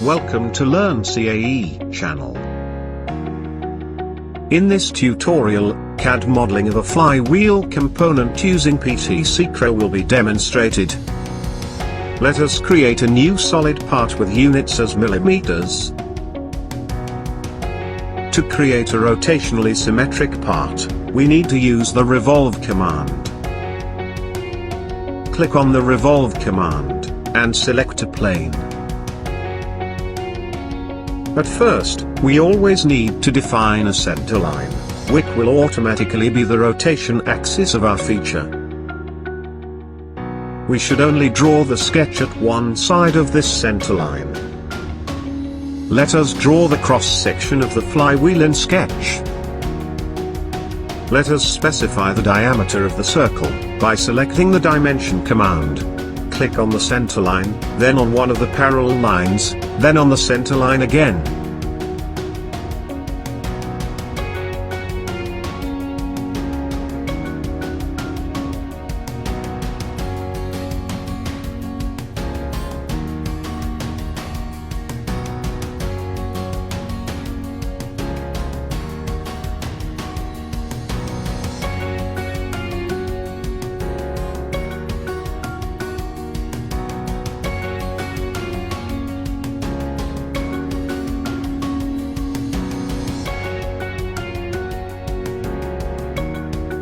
Welcome to Learn CAE channel. In this tutorial, CAD modeling of a flywheel component using PTC-CREO will be demonstrated. Let us create a new solid part with units as millimeters. To create a rotationally symmetric part, we need to use the revolve command. Click on the revolve command, and select a plane. But first, we always need to define a center line, which will automatically be the rotation axis of our feature. We should only draw the sketch at one side of this center line. Let us draw the cross-section of the flywheel in Sketch. Let us specify the diameter of the circle, by selecting the Dimension command. Click on the center line, then on one of the parallel lines, then on the center line again.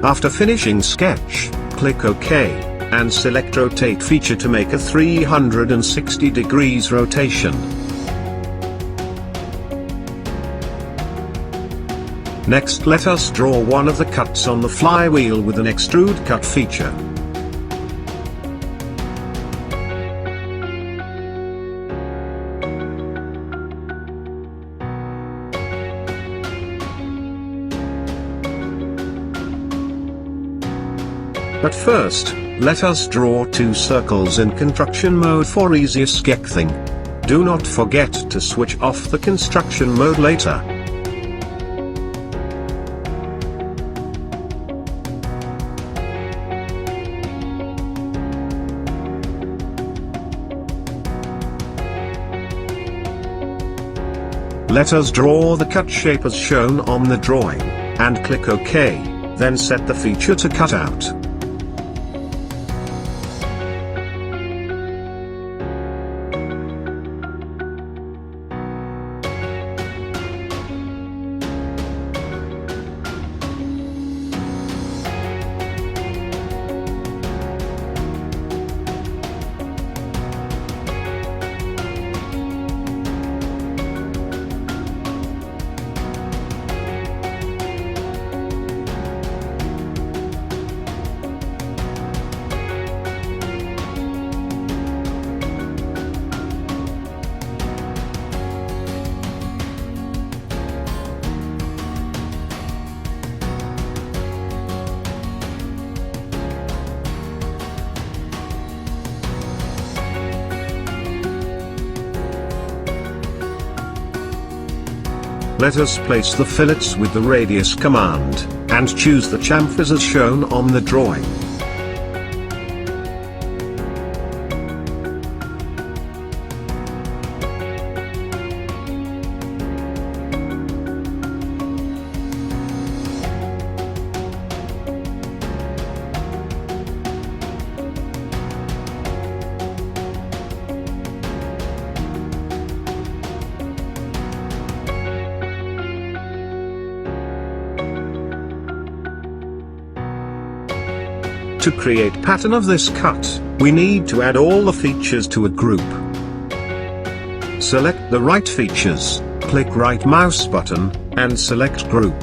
After finishing Sketch, click OK, and select Rotate feature to make a 360 degrees rotation. Next, let us draw one of the cuts on the flywheel with an Extrude Cut feature. But first, let us draw two circles in construction mode for easier sketching. Do not forget to switch off the construction mode later. Let us draw the cut shape as shown on the drawing, and click OK, then set the feature to cutout. Let us place the fillets with the radius command, and choose the chamfers as shown on the drawing. To create pattern of this cut, we need to add all the features to a group. Select the right features, click right mouse button, and select group.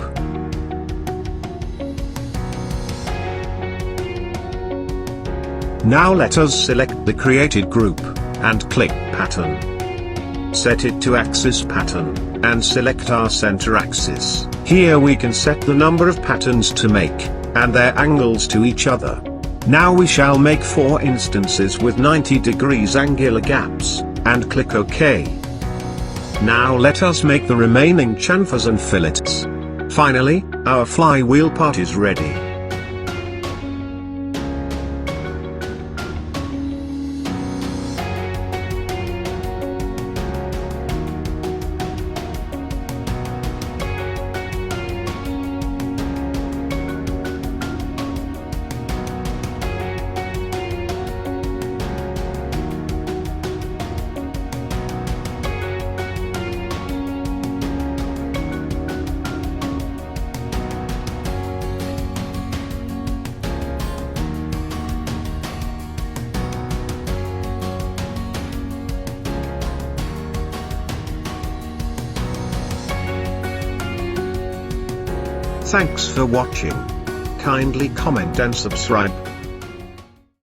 Now let us select the created group, and click pattern. Set it to axis pattern, and select our center axis. Here we can set the number of patterns to make, and their angles to each other. Now we shall make 4 instances with 90 degrees angular gaps, and click OK. Now let us make the remaining chamfers and fillets. Finally, our flywheel part is ready. Thanks for watching. Kindly comment and subscribe.